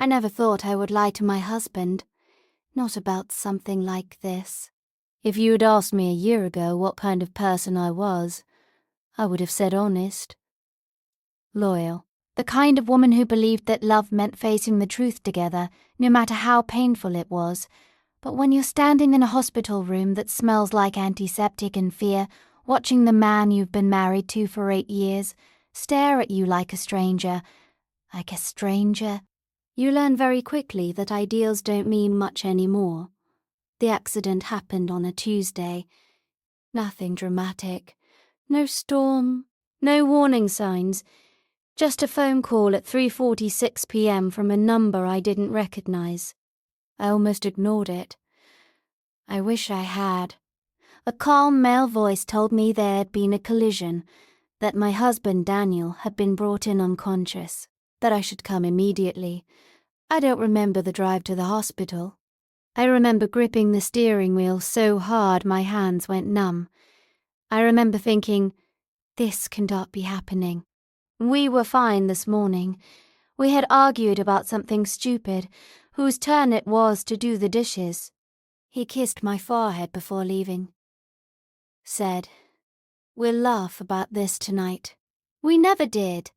I never thought I would lie to my husband. Not about something like this. If you had asked me a year ago what kind of person I was, I would have said honest. Loyal. The kind of woman who believed that love meant facing the truth together, no matter how painful it was. But when you're standing in a hospital room that smells like antiseptic and fear, watching the man you've been married to for 8 years stare at you like a stranger, you learn very quickly that ideals don't mean much anymore. The accident happened on a Tuesday. Nothing dramatic. No storm, no warning signs. Just a phone call at 3:46 p.m. from a number I didn't recognize. I almost ignored it. I wish I had. A calm male voice told me there had been a collision, that my husband Daniel had been brought in unconscious, that I should come immediately. I don't remember the drive to the hospital. I remember gripping the steering wheel so hard my hands went numb. I remember thinking, this cannot be happening. We were fine this morning. We had argued about something stupid, whose turn it was to do the dishes. He kissed my forehead before leaving. Said, we'll laugh about this tonight. We never did.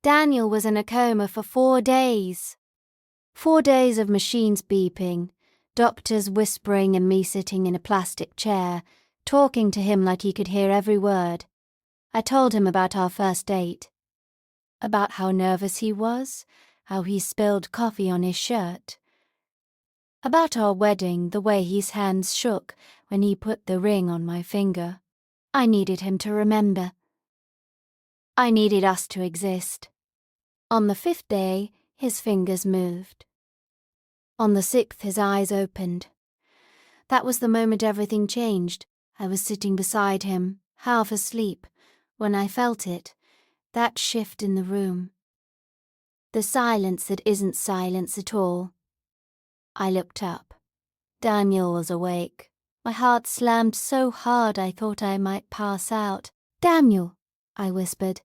Daniel was in a coma for 4 days. 4 days of machines beeping, doctors whispering and me sitting in a plastic chair, talking to him like he could hear every word. I told him about our first date. About how nervous he was, how he spilled coffee on his shirt. About our wedding, the way his hands shook when he put the ring on my finger. I needed him to remember. I needed us to exist. On the 5th day, his fingers moved. On the 6th, his eyes opened. That was the moment everything changed. I was sitting beside him, half asleep, when I felt it. That shift in the room. The silence that isn't silence at all. I looked up. Daniel was awake. My heart slammed so hard I thought I might pass out. Daniel, I whispered.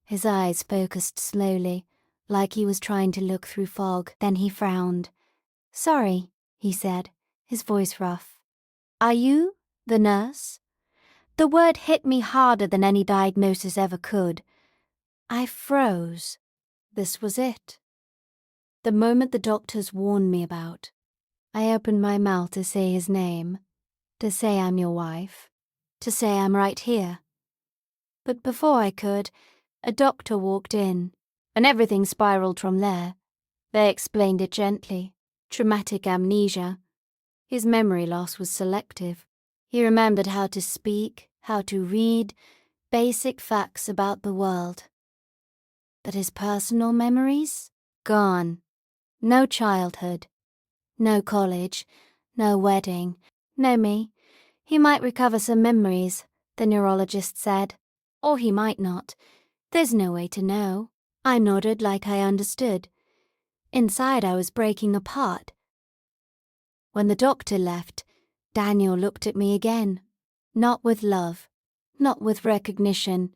His eyes focused slowly, like he was trying to look through fog. Then he frowned. Sorry, he said, his voice rough. Are you the nurse? The word hit me harder than any diagnosis ever could. I froze. This was it. The moment the doctors warned me about. I opened my mouth to say his name, to say I'm your wife, to say I'm right here. But before I could, a doctor walked in, and everything spiraled from there. They explained it gently. Traumatic amnesia. His memory loss was selective. He remembered how to speak, how to read, basic facts about the world. But his personal memories? Gone. No childhood. No college. No wedding. No me. He might recover some memories, the neurologist said. Or he might not. There's no way to know. I nodded like I understood. Inside I was breaking apart. When the doctor left, Daniel looked at me again. Not with love. Not with recognition.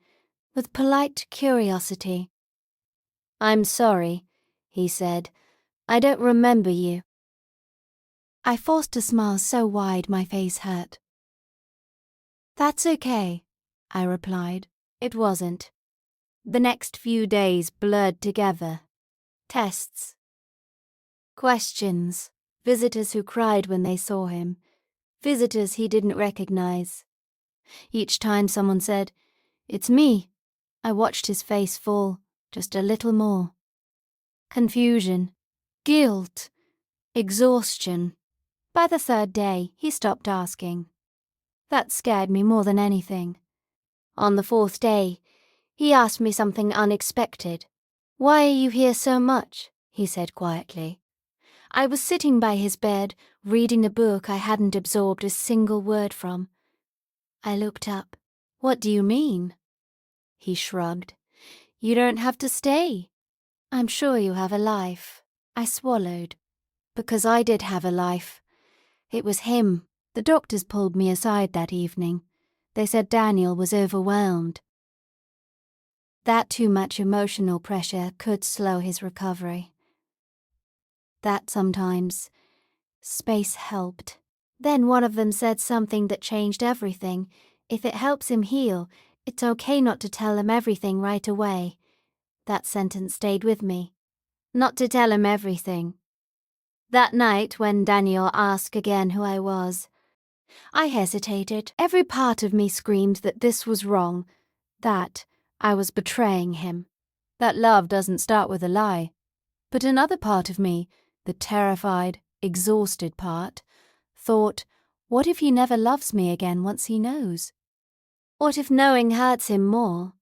With polite curiosity. I'm sorry, he said. I don't remember you. I forced a smile so wide my face hurt. That's okay, I replied. It wasn't. The next few days blurred together. Tests. Questions. Visitors who cried when they saw him. Visitors he didn't recognize. Each time someone said, "It's me," I watched his face fall, just a little more. Confusion. Guilt. Exhaustion. By the 3rd day, he stopped asking. That scared me more than anything. On the 4th day, he asked me something unexpected. Why are you here so much? He said quietly. I was sitting by his bed, reading a book I hadn't absorbed a single word from. I looked up. What do you mean? He shrugged. You don't have to stay. I'm sure you have a life. I swallowed. Because I did have a life. It was him. The doctors pulled me aside that evening. They said Daniel was overwhelmed. That too much emotional pressure could slow his recovery. that sometimes. Space helped. Then one of them said something that changed everything. If it helps him heal, it's okay not to tell him everything right away. That sentence stayed with me. Not to tell him everything. That night, when Daniel asked again who I was, I hesitated. Every part of me screamed that this was wrong, that I was betraying him, that love doesn't start with a lie. But another part of me, the terrified, exhausted part, thought, what if he never loves me again once he knows? What if knowing hurts him more?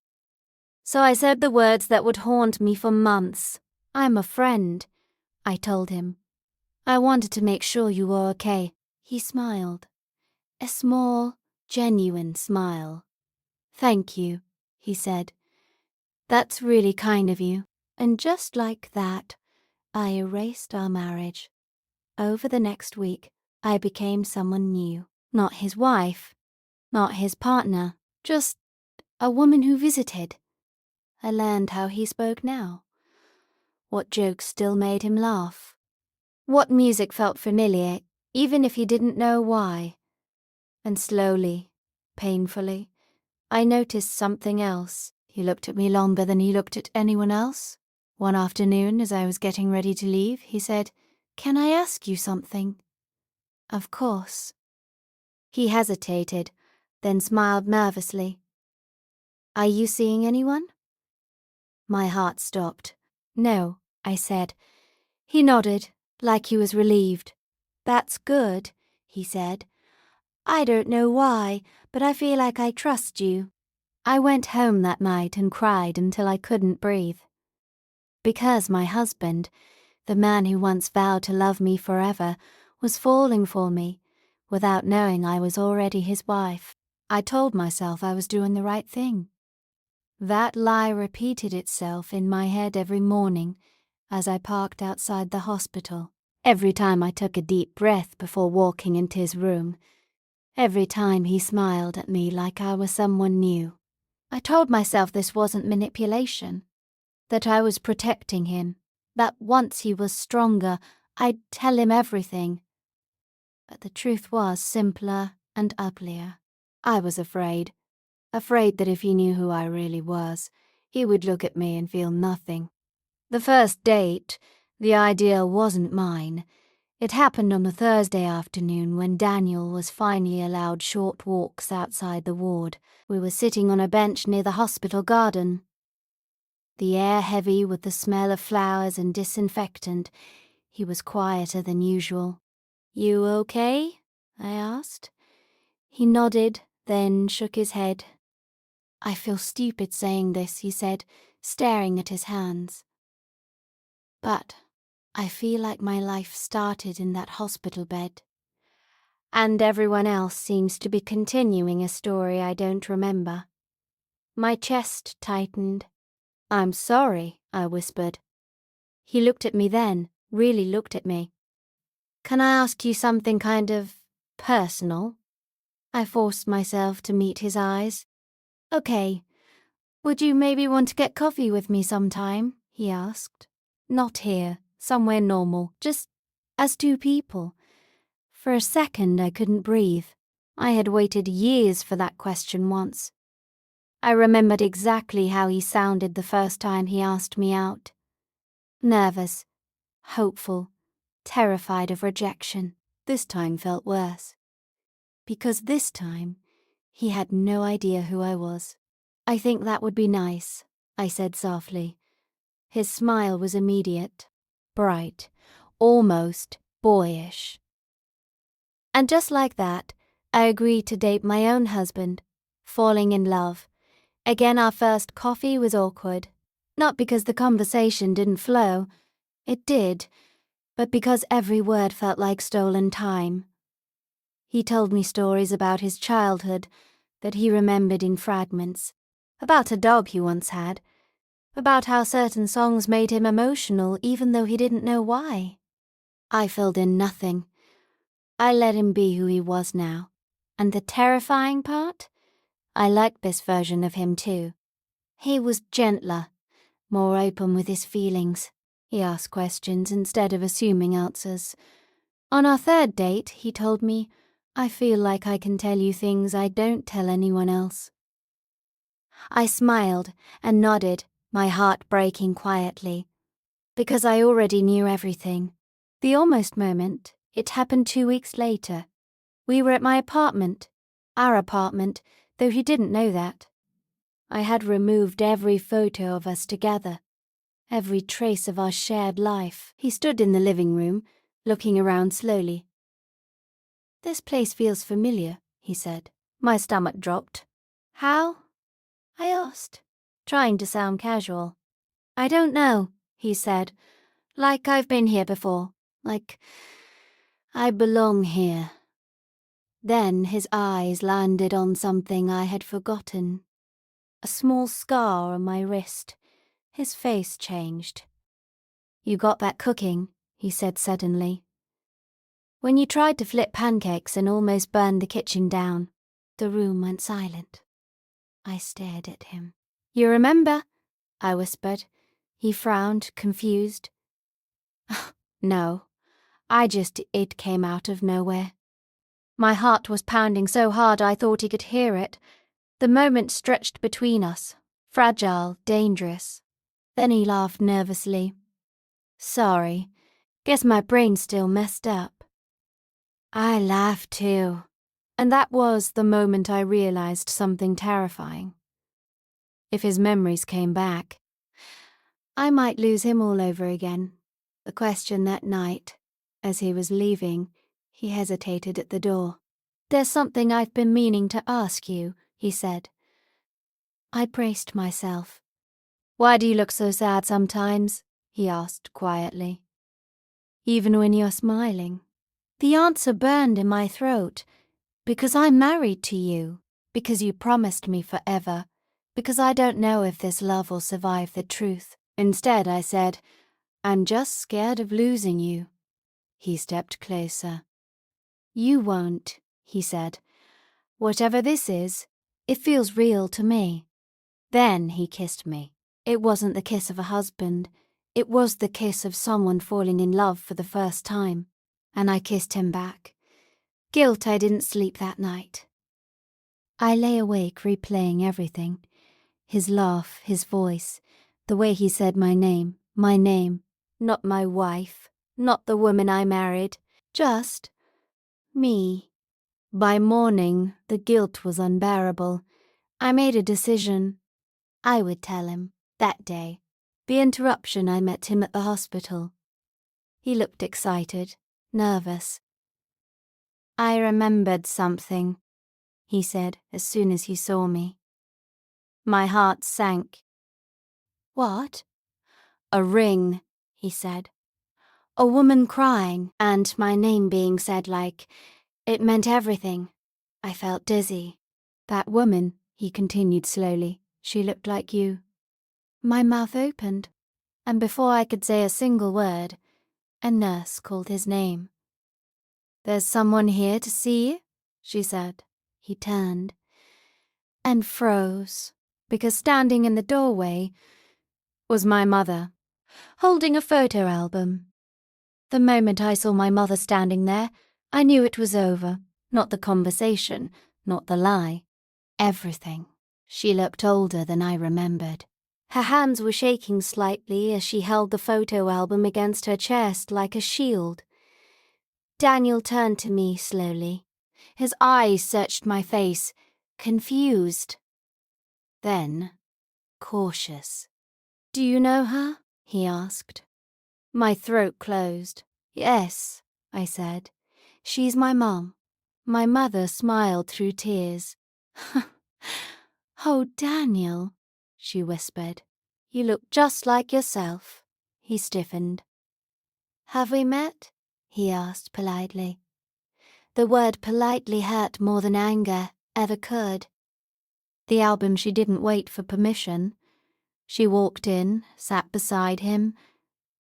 So I said the words that would haunt me for months. I'm a friend, I told him. I wanted to make sure you were okay. He smiled. A small, genuine smile. Thank you, he said. That's really kind of you. And just like that, I erased our marriage. Over the next week, I became someone new. Not his wife, not his partner, just a woman who visited. I learned how he spoke now. What jokes still made him laugh. What music felt familiar, even if he didn't know why. And slowly, painfully, I noticed something else. He looked at me longer than he looked at anyone else. One afternoon, as I was getting ready to leave, he said, "Can I ask you something?" Of course. He hesitated, then smiled nervously. Are you seeing anyone? My heart stopped. No, I said. He nodded, like he was relieved. That's good, he said. I don't know why, but I feel like I trust you. I went home that night and cried until I couldn't breathe. Because my husband, the man who once vowed to love me forever, was falling for me, without knowing I was already his wife. I told myself I was doing the right thing. That lie repeated itself in my head every morning as I parked outside the hospital, every time I took a deep breath before walking into his room, every time he smiled at me like I was someone new. I told myself this wasn't manipulation, that I was protecting him, that once he was stronger, I'd tell him everything. But the truth was simpler and uglier. I was afraid that if he knew who I really was, he would look at me and feel nothing. The first date, the idea wasn't mine. It happened on a Thursday afternoon when Daniel was finally allowed short walks outside the ward. We were sitting on a bench near the hospital garden. The air heavy with the smell of flowers and disinfectant. He was quieter than usual. You okay? I asked. He nodded, then shook his head. I feel stupid saying this, he said, staring at his hands. But I feel like my life started in that hospital bed. And everyone else seems to be continuing a story I don't remember. My chest tightened. I'm sorry, I whispered. He looked at me then, really looked at me. Can I ask you something kind of personal? I forced myself to meet his eyes. Okay. Would you maybe want to get coffee with me sometime? He asked. Not here, somewhere normal, just as two people. For a second I couldn't breathe. I had waited years for that question once. I remembered exactly how he sounded the first time he asked me out. Nervous, hopeful, terrified of rejection. This time felt worse. Because this time, he had no idea who I was. I think that would be nice, I said softly. His smile was immediate, bright, almost boyish. And just like that, I agreed to date my own husband, falling in love. Again, our first coffee was awkward. Not because the conversation didn't flow. It did, but because every word felt like stolen time. He told me stories about his childhood that he remembered in fragments, about a dog he once had, about how certain songs made him emotional even though he didn't know why. I filled in nothing. I let him be who he was now. And the terrifying part? I liked this version of him too. He was gentler, more open with his feelings. He asked questions instead of assuming answers. On our third date, he told me, I feel like I can tell you things I don't tell anyone else. I smiled and nodded, my heart breaking quietly, because I already knew everything. The almost moment, it happened 2 weeks later. We were at my apartment, our apartment, though he didn't know that. I had removed every photo of us together, every trace of our shared life. He stood in the living room, looking around slowly. This place feels familiar, he said. My stomach dropped. How? I asked, trying to sound casual. I don't know, he said, like I've been here before, like I belong here. Then his eyes landed on something I had forgotten. A small scar on my wrist. His face changed. You got back cooking, he said suddenly. When you tried to flip pancakes and almost burned the kitchen down, the room went silent. I stared at him. You remember? I whispered. He frowned, confused. No, it came out of nowhere. My heart was pounding so hard I thought he could hear it. The moment stretched between us, fragile, dangerous. Then he laughed nervously. Sorry, guess my brain's still messed up. I laughed too, and that was the moment I realized something terrifying. If his memories came back, I might lose him all over again. The question that night, as he was leaving, he hesitated at the door. There's something I've been meaning to ask you, he said. I braced myself. Why do you look so sad sometimes? He asked quietly. Even when you're smiling. The answer burned in my throat. Because I'm married to you. Because you promised me forever. Because I don't know if this love will survive the truth. Instead, I said, I'm just scared of losing you. He stepped closer. You won't, he said. Whatever this is, it feels real to me. Then he kissed me. It wasn't the kiss of a husband. It was the kiss of someone falling in love for the first time. And I kissed him back. Guilt I didn't sleep that night. I lay awake replaying everything. His laugh, his voice, the way he said my name, not my wife, not the woman I married, just me. By morning, the guilt was unbearable. I made a decision. I would tell him, that day. The interruption I met him at the hospital. He looked excited, nervous. I remembered something, he said as soon as he saw me. My heart sank. What? A ring, he said. A woman crying, and my name being said like it meant everything. I felt dizzy. That woman, he continued slowly, she looked like you. My mouth opened, and before I could say a single word, a nurse called his name. There's someone here to see you, she said. He turned and froze, because standing in the doorway was my mother, holding a photo album. The moment I saw my mother standing there, I knew it was over. Not the conversation, not the lie. Everything. She looked older than I remembered. Her hands were shaking slightly as she held the photo album against her chest like a shield. Daniel turned to me slowly. His eyes searched my face, confused. Then, cautious. Do you know her? He asked. My throat closed. Yes, I said. She's my mum. My mother smiled through tears. Oh, Daniel, she whispered. You look just like yourself. He stiffened. Have we met? He asked politely. The word politely hurt more than anger ever could. The album she didn't wait for permission. She walked in, sat beside him,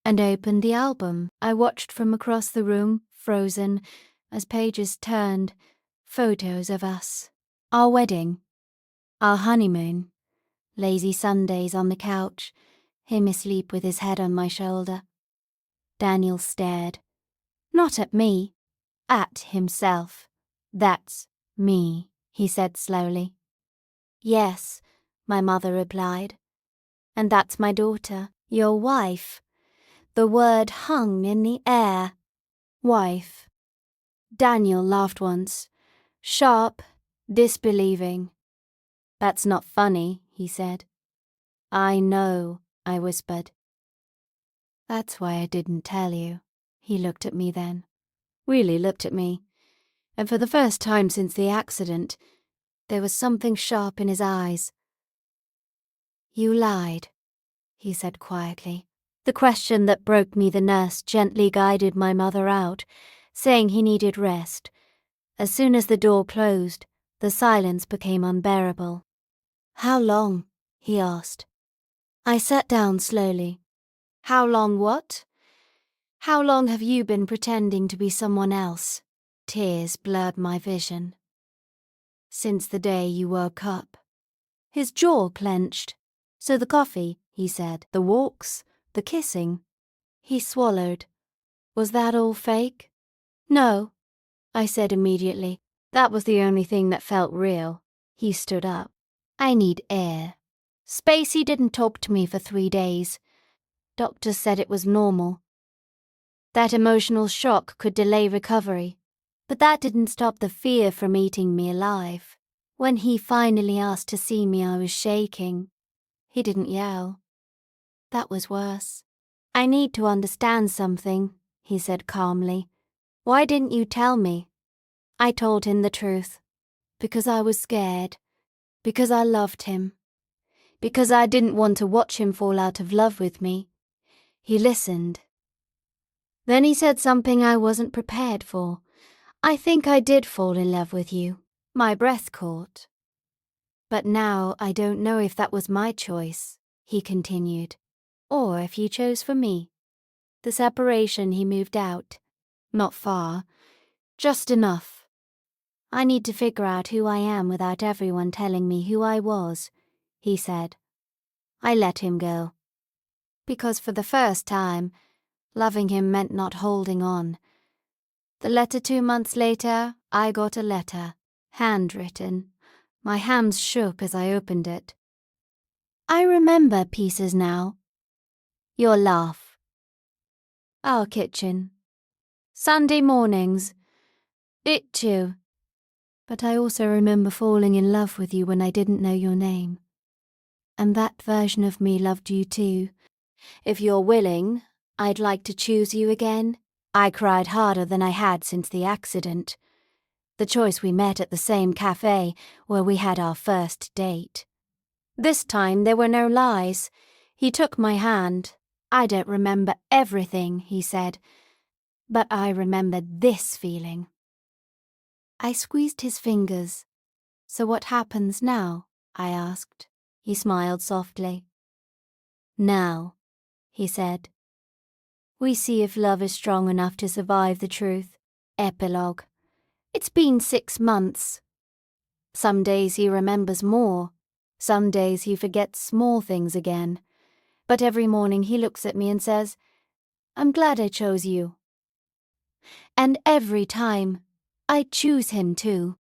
and opened the album. I watched from across the room, frozen, as pages turned, photos of us. Our wedding. Our honeymoon. Lazy Sundays on the couch, him asleep with his head on my shoulder. Daniel stared. Not at me. At himself. That's me, he said slowly. Yes, my mother replied. And that's my daughter, your wife. The word hung in the air. Wife. Daniel laughed once. Sharp, disbelieving. That's not funny, he said. I know, I whispered. That's why I didn't tell you. He looked at me then. Really looked at me. And for the first time since the accident, there was something sharp in his eyes. You lied, he said quietly. The question that broke me, the nurse gently guided my mother out, saying he needed rest. As soon as the door closed, the silence became unbearable. How long? He asked. I sat down slowly. How long what? How long have you been pretending to be someone else? Tears blurred my vision. Since the day you woke up. His jaw clenched. So the coffee, he said, the walks, the kissing. He swallowed. Was that all fake? No, I said immediately. That was the only thing that felt real. He stood up. I need air. Spacey didn't talk to me for 3 days. Doctors said it was normal. That emotional shock could delay recovery. But that didn't stop the fear from eating me alive. When he finally asked to see me, I was shaking. He didn't yell. That was worse. I need to understand something, he said calmly. Why didn't you tell me? I told him the truth. Because I was scared. Because I loved him. Because I didn't want to watch him fall out of love with me. He listened. Then he said something I wasn't prepared for. I think I did fall in love with you. My breath caught. But now I don't know if that was my choice, he continued, or if you chose for me. The separation, he moved out. Not far. Just enough. I need to figure out who I am without everyone telling me who I was, he said. I let him go. Because for the first time, loving him meant not holding on. The letter 2 months later, I got a letter, handwritten. My hands shook as I opened it. I remember pieces now. Your laugh. Our kitchen. Sunday mornings. It too. But I also remember falling in love with you when I didn't know your name. And that version of me loved you too. If you're willing, I'd like to choose you again. I cried harder than I had since the accident. The choice we met at the same cafe where we had our first date. This time there were no lies. He took my hand. I don't remember everything, he said, but I remembered this feeling. I squeezed his fingers. So what happens now? I asked. He smiled softly. Now, he said, we see if love is strong enough to survive the truth. Epilogue. It's been 6 months. Some days he remembers more. Some days he forgets small things again. But every morning he looks at me and says, I'm glad I chose you. And every time, I choose him too.